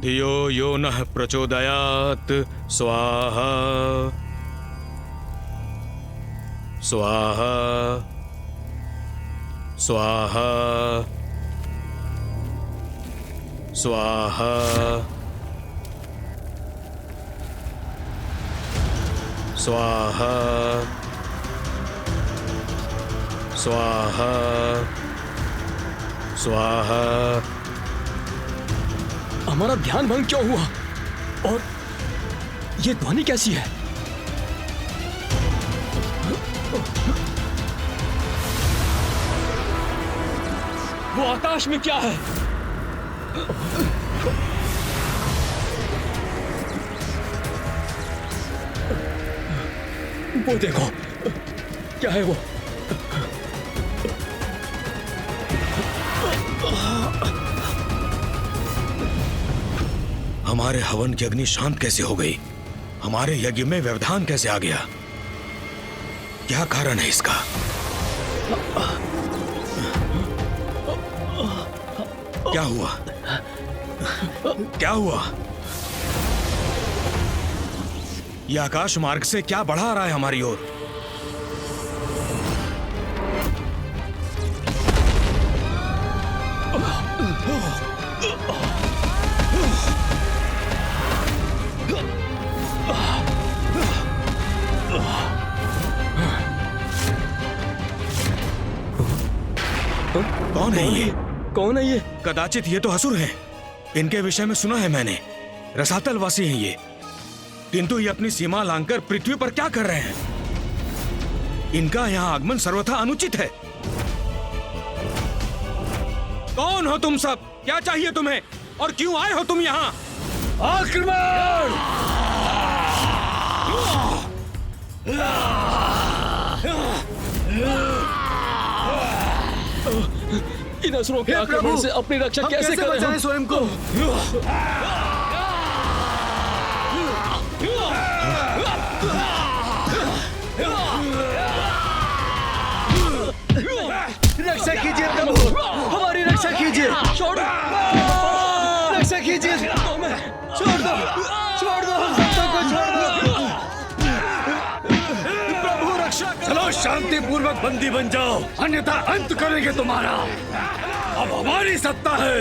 धियो यो नः प्रचोदयात् स्वाहा स्वाहा स्वाहा स्वाहा स्वाहा स्वाहा स्वाहा। हमारा ध्यान भंग क्यों हुआ और ये ध्वनि कैसी है? वो आकाश में क्या है? वो देखो, क्या है वो? हमारे हवन की अग्नि शांत कैसे हो गई? हमारे यज्ञ में व्यवधान कैसे आ गया? क्या कारण है इसका? क्या हुआ? क्या हुआ? यह आकाश मार्ग से क्या बढ़ा रहा है हमारी ओर? कौन है ये? कौन है ये? कदाचित ये तो असुर हैं। इनके विषय में सुना है मैंने, रसातल वासी हैं ये। किंतु ये अपनी सीमा लांघकर पृथ्वी पर क्या कर रहे हैं? इनका यहाँ आगमन सर्वथा अनुचित है। कौन हो तुम सब? क्या चाहिए तुम्हें और क्यों आए हो तुम यहाँ? आक्रमण! इन असुरों के आक्रमण से अपनी रक्षा कैसे करें हम? स्वयं को? रक्षा कीजिए प्रभु, हमारी रक्षा कीजिए। छोड़ दो! रक्षा कीजिए, छोड़ दो, छोड़ दो, हम सबको छोड़ दो। प्रभु रक्षा करो। चलो शांति पूर्वक बंदी बन जाओ, अन्यथा अंत करेंगे तुम्हारा। अब हमारी सत्ता है।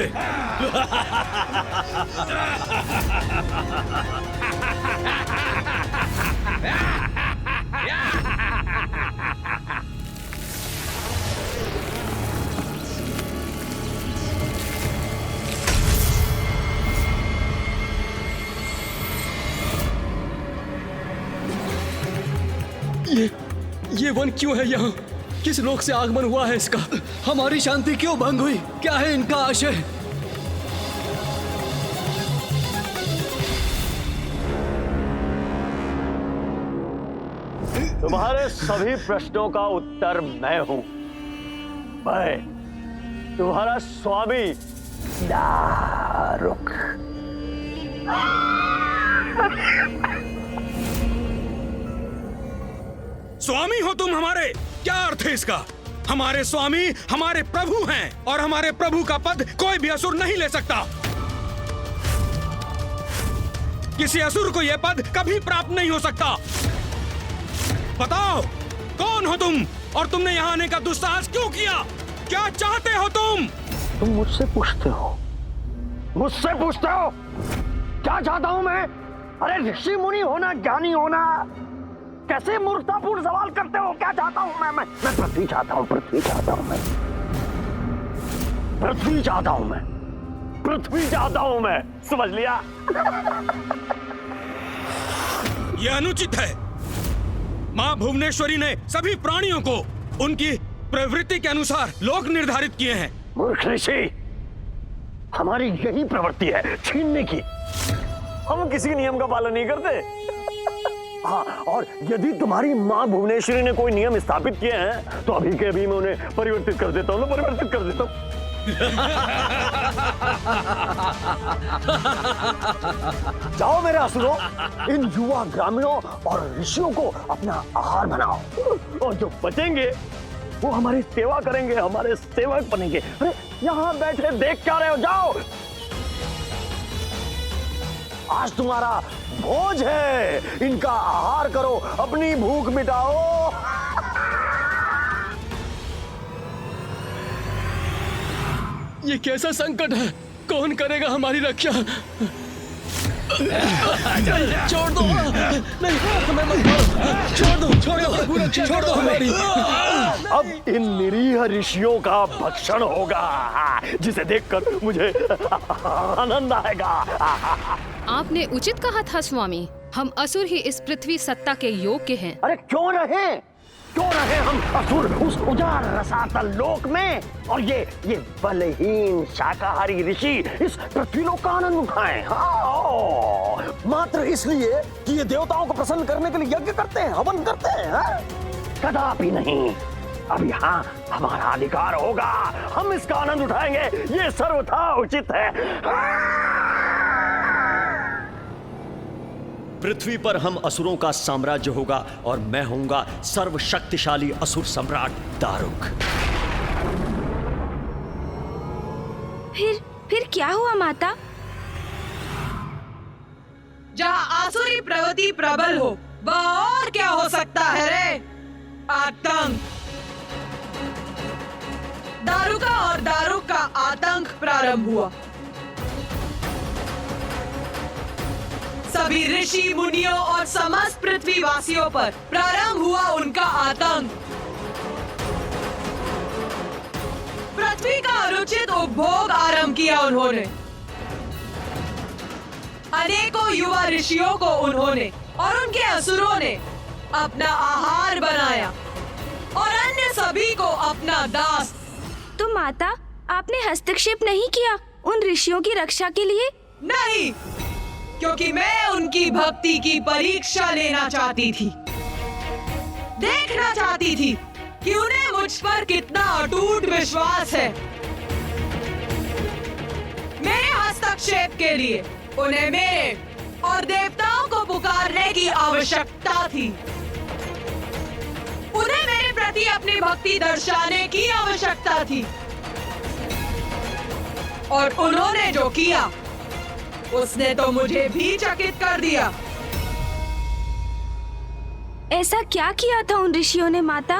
ये वन क्यों है यहाँ? किस लोक से आगमन हुआ है इसका? हमारी शांति क्यों भंग हुई? क्या है इनका आशय? तुम्हारे सभी प्रश्नों का उत्तर मैं हूं। मैं तुम्हारा स्वामी दारुक। स्वामी हो तुम हमारे? क्या अर्थ है इसका? हमारे स्वामी हमारे प्रभु हैं और हमारे प्रभु का पद कोई भी असुर नहीं ले सकता। किसी असुर को यह पद कभी प्राप्त नहीं हो सकता। बताओ, कौन हो तुम और तुमने यहाँ आने का दुस्साहस क्यों किया? क्या चाहते हो तुम? तुम मुझसे पूछते हो? मुझसे पूछते हो क्या चाहता हूं मैं? अरे ऋषि मुनि होना, ज्ञानी होना, कैसे मूर्खतापूर्ण सवाल करते हो? क्या चाहता हूं मैं पृथ्वी चाहता हूं, पृथ्वी चाहता हूं मैं, पृथ्वी चाहता हूं मैं, पृथ्वी चाहता हूं मैं। समझ लिया? यह अनुचित है। मां भुवनेश्वरी ने सभी प्राणियों को उनकी प्रवृत्ति के अनुसार लोक निर्धारित किए हैं। मूर्ख ऋषि, हमारी यही प्रवृत्ति है, छीनने की। हम किसी नियम का पालन नहीं करते। हाँ, और यदि तुम्हारी माँ भुवनेश्वरी ने कोई नियम स्थापित किए हैं तो अभी के अभी मैं उन्हें परिवर्तित कर देता हूँ, परिवर्तित कर देता हूँ। जाओ मेरे असुरों, इन युवा ग्रामीणों और ऋषियों को अपना आहार बनाओ, और जो बचेंगे वो हमारी सेवा करेंगे, हमारे सेवक बनेंगे। अरे यहाँ बैठे देख क्या रहे हो? जाओ। आज तुम्हारा भोज है, इनका आहार करो, अपनी भूख मिटाओ। ये कैसा संकट है? कौन करेगा हमारी रक्षा? छोड़ दो, नहीं हमें मत मारो, छोड़ दो प्रभु, रक्षा छोड़ दो हमारी। अब इन निरीह ऋषियों का भक्षण होगा, जिसे देखकर मुझे आनंद आएगा। आपने उचित कहा था स्वामी, हम असुर ही इस पृथ्वी सत्ता के योग्य हैं। अरे क्यों रहे हम असुर उस उजाड़ रसातल लोक में, और ये बलहीन शाकाहारी ऋषि इस पृथ्वी लोक का आनंद उठाएं। हाँ, मात्र इसलिए कि ये देवताओं को प्रसन्न करने के लिए यज्ञ करते हैं, हवन करते हैं। हाँ? कदापि नहीं। अब यहाँ हमारा अधिकार होगा, हम इसका आनंद उठाएंगे, ये सर्वथा उचित है। पृथ्वी पर हम असुरों का साम्राज्य होगा और मैं होऊंगा सर्वशक्तिशाली असुर सम्राट दारुक। फिर क्या हुआ माता? जहाँ आसुरी प्रवृत्ति प्रबल हो, वहाँ और क्या हो सकता है रे? आतंक। दारुका और दारुक का आतंक प्रारंभ हुआ। सभी ऋषि मुनियों और समस्त पृथ्वी वासियों पर प्रारंभ हुआ उनका आतंक। पृथ्वी का अनुचित उपभोग आरंभ किया उन्होंने। अनेकों युवा ऋषियों को उन्होंने और उनके असुरों ने अपना आहार बनाया और अन्य सभी को अपना दास। तो माता, आपने हस्तक्षेप नहीं किया उन ऋषियों की रक्षा के लिए? नहीं, क्योंकि मैं उनकी भक्ति की परीक्षा लेना चाहती थी, देखना चाहती थी कि उन्हें मुझ पर कितना अटूट विश्वास है। मेरे हस्तक्षेप के लिए उन्हें मेरे और देवताओं को पुकारने की आवश्यकता थी। उन्हें मेरे प्रति अपनी भक्ति दर्शाने की आवश्यकता थी, और उन्होंने जो किया उसने तो मुझे भी चकित कर दिया। ऐसा क्या किया था उन ऋषियों ने माता?